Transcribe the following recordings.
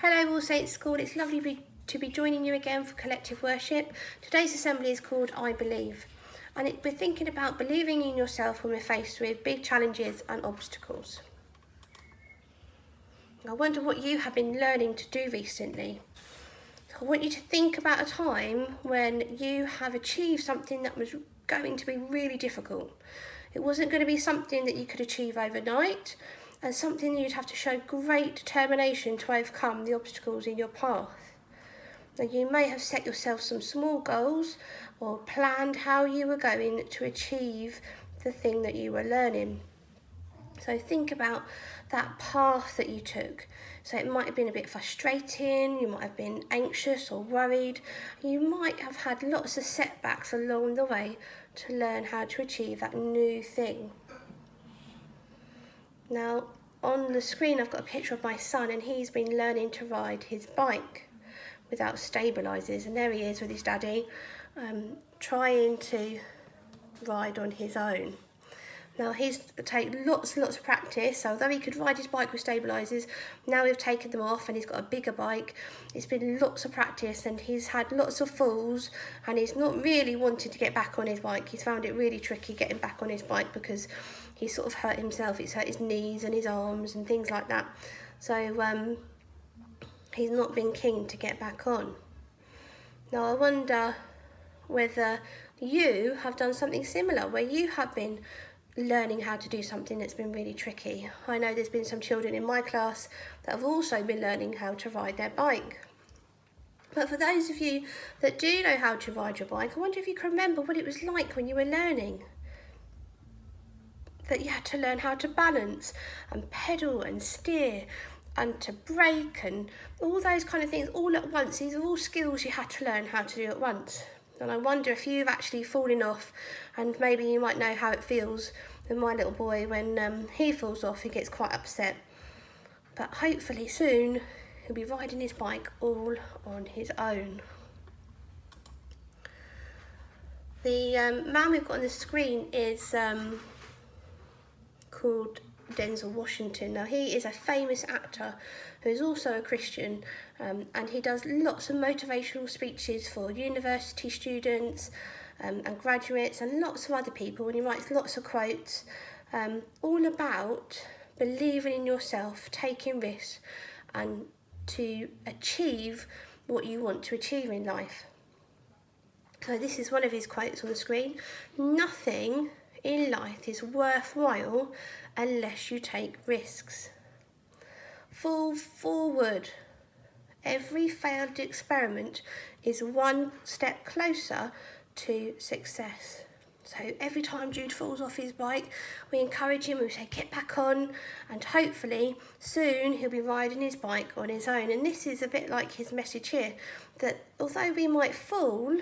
Hello All Saints School, it's lovely to be joining you again for collective worship. Today's assembly is called I Believe, and we're thinking about believing in yourself when we're faced with big challenges and obstacles. I wonder what you have been learning to do recently. I want you to think about a time when you have achieved something that was going to be really difficult. It wasn't going to be something that you could achieve overnight, and something you'd have to show great determination to overcome the obstacles in your path. Now, you may have set yourself some small goals or planned how you were going to achieve the thing that you were learning. So think about that path that you took. So it might have been a bit frustrating, you might have been anxious or worried, you might have had lots of setbacks along the way to learn how to achieve that new thing. Now, on the screen I've got a picture of my son, and he's been learning to ride his bike without stabilisers, and there he is with his daddy, trying to ride on his own. Now he's taken lots and lots of practice, so although he could ride his bike with stabilisers, now we've taken them off and he's got a bigger bike. It's been lots of practice and he's had lots of falls, and he's not really wanted to get back on his bike. He's found it really tricky getting back on his bike because he's sort of hurt himself. It's hurt his knees and his arms and things like that. So he's not been keen to get back on. Now I wonder whether you have done something similar, where you have been learning how to do something that's been really tricky. I know there's been some children in my class that have also been learning how to ride their bike. But for those of you that do know how to ride your bike, I wonder if you can remember what it was like when you were learning. That you had to learn how to balance and pedal and steer and to brake and all those kind of things all at once. These are all skills you had to learn how to do at once. And I wonder if you've actually fallen off, and maybe you might know how it feels with my little boy when he falls off. He gets quite upset. But hopefully soon he'll be riding his bike all on his own. The man we've got on the screen is called Denzel Washington. Now he is a famous actor who is also a Christian, and he does lots of motivational speeches for university students and graduates and lots of other people, and he writes lots of quotes all about believing in yourself, taking risks, and to achieve what you want to achieve in life. So this is one of his quotes on the screen. Nothing in life is worthwhile unless you take risks. Fall forward. Every failed experiment is one step closer to success. So every time Jude falls off his bike, we encourage him, we say get back on, and hopefully soon he'll be riding his bike on his own. And this is a bit like his message here, that although we might fall,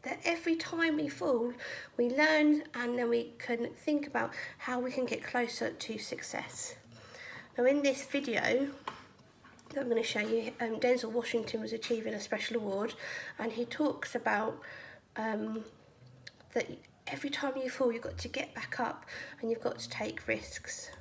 that every time we fall, we learn, and then we can think about how we can get closer to success. Now in this video that I'm going to show you, Denzel Washington was achieving a special award, and he talks about that every time you fall, you've got to get back up and you've got to take risks.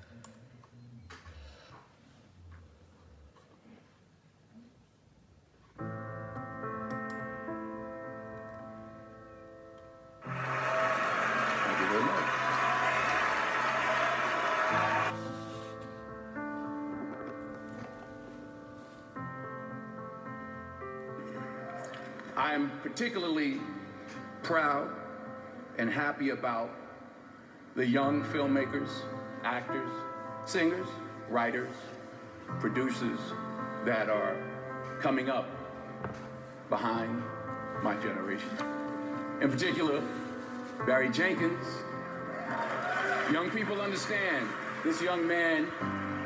I'm particularly proud and happy about the young filmmakers, actors, singers, writers, producers that are coming up behind my generation. In particular, Barry Jenkins. Young people understand this young man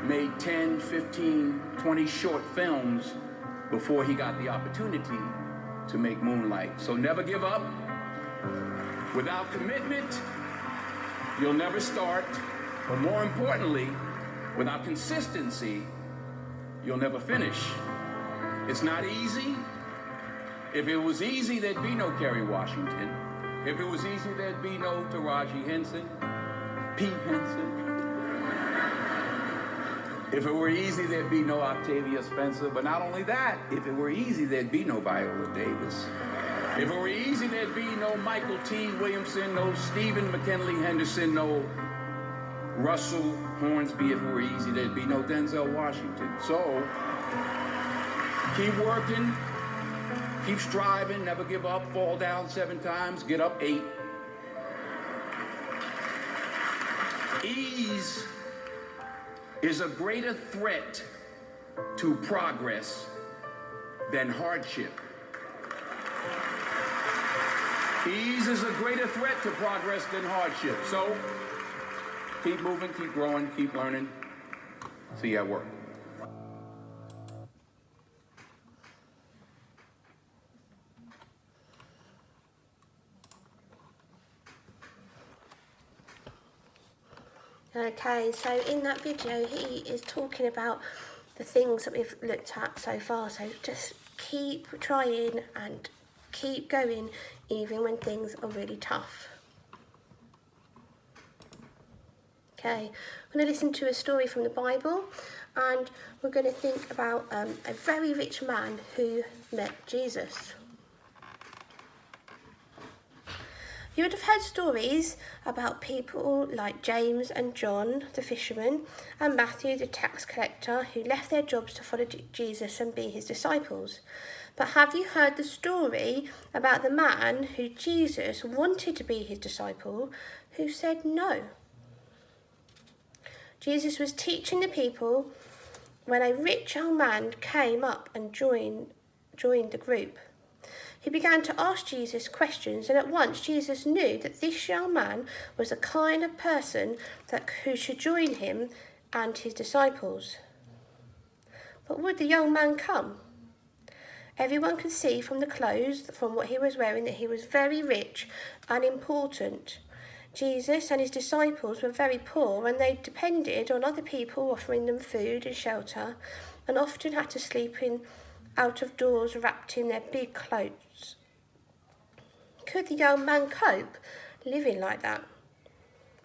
made 10, 15, 20 short films before he got the opportunity to make Moonlight. So never give up. Without commitment, you'll never start. But more importantly, without consistency, you'll never finish. It's not easy. If it was easy, there'd be no Kerry Washington. If it was easy, there'd be no Taraji Henson, Pete Henson. If it were easy, there'd be no Octavia Spencer. But not only that, if it were easy, there'd be no Viola Davis. If it were easy, there'd be no Michael T. Williamson, no Stephen McKinley Henderson, no Russell Hornsby. If it were easy, there'd be no Denzel Washington. So, keep working, keep striving, never give up, fall down 7 times, get up 8. Ease is a greater threat to progress than hardship. Ease is a greater threat to progress than hardship. So, keep moving, keep growing, keep learning. See you at work. Okay, so in that video he is talking about the things that we've looked at so far, so just keep trying and keep going even when things are really tough. Okay, we're going to listen to a story from the Bible, and we're going to think about a very rich man who met Jesus. You would have heard stories about people like James and John, the fishermen, and Matthew, the tax collector, who left their jobs to follow Jesus and be his disciples. But have you heard the story about the man who Jesus wanted to be his disciple, who said no? Jesus was teaching the people when a rich young man came up and joined the group. He began to ask Jesus questions, and at once Jesus knew that this young man was the kind of person who should join him and his disciples. But would the young man come? Everyone could see from the clothes, from what he was wearing, that he was very rich and important. Jesus and his disciples were very poor, and they depended on other people offering them food and shelter, and often had to sleep out of doors wrapped in their big cloaks. Could the young man cope living like that?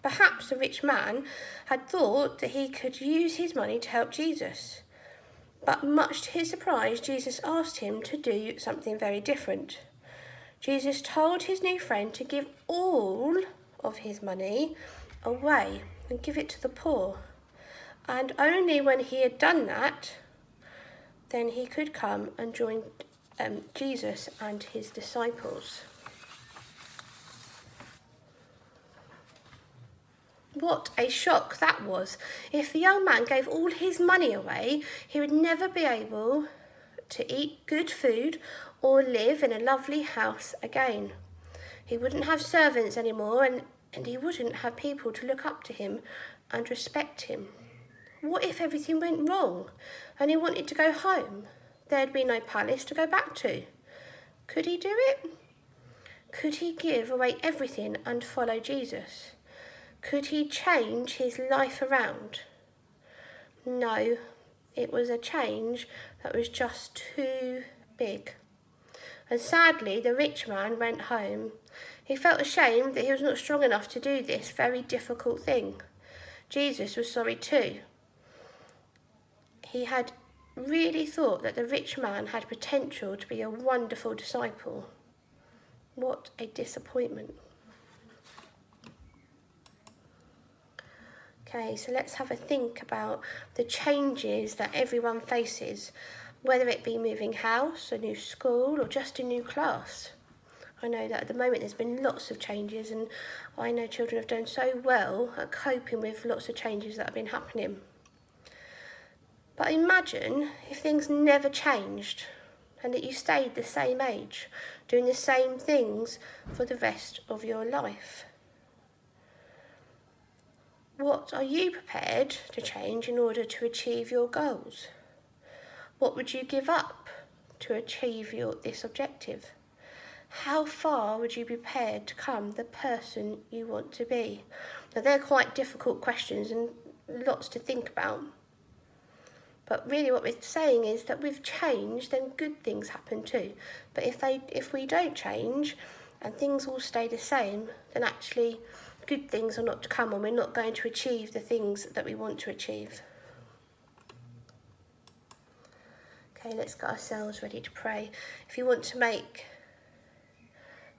Perhaps the rich man had thought that he could use his money to help Jesus. But much to his surprise, Jesus asked him to do something very different. Jesus told his new friend to give all of his money away and give it to the poor. And only when he had done that, then he could come and join Jesus and his disciples. What a shock that was. If the young man gave all his money away, he would never be able to eat good food or live in a lovely house again. He wouldn't have servants anymore, and he wouldn't have people to look up to him and respect him. What if everything went wrong and he wanted to go home? There'd be no palace to go back to. Could he do it? Could he give away everything and follow Jesus? Could he change his life around? No, it was a change that was just too big. And sadly, the rich man went home. He felt ashamed that he was not strong enough to do this very difficult thing. Jesus was sorry too. He had really thought that the rich man had potential to be a wonderful disciple. What a disappointment. Okay, so let's have a think about the changes that everyone faces, whether it be moving house, a new school, or just a new class. I know that at the moment there's been lots of changes, and I know children have done so well at coping with lots of changes that have been happening. But imagine if things never changed and that you stayed the same age, doing the same things for the rest of your life. What are you prepared to change in order to achieve your goals? What would you give up to achieve this objective? How far would you be prepared to become the person you want to be? Now, they're quite difficult questions and lots to think about. But really what we're saying is that with change, then good things happen too. But if we don't change and things all stay the same, then actually good things are not to come, and we're not going to achieve the things that we want to achieve. Okay, let's get ourselves ready to pray. If you want to make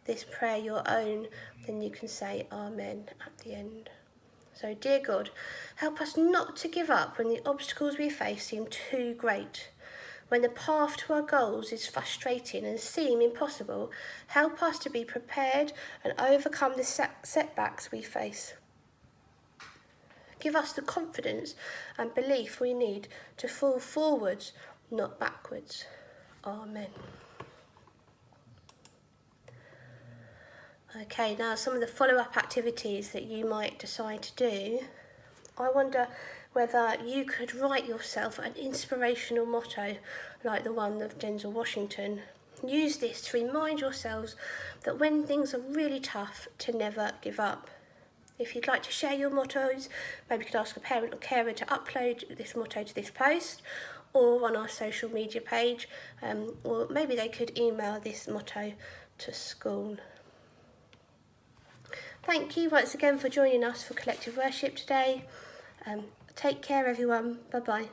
this prayer your own, then you can say Amen at the end. So, dear God, help us not to give up when the obstacles we face seem too great. When the path to our goals is frustrating and seem impossible, help us to be prepared and overcome the setbacks we face. Give us the confidence and belief we need to fall forwards, not backwards. Amen. Okay, now some of the follow-up activities that you might decide to do. I wonder whether you could write yourself an inspirational motto like the one of Denzel Washington. Use this to remind yourselves that when things are really tough, to never give up. If you'd like to share your mottos, maybe you could ask a parent or carer to upload this motto to this post or on our social media page, or maybe they could email this motto to school. Thank you once again for joining us for collective worship today. Take care everyone. Bye bye.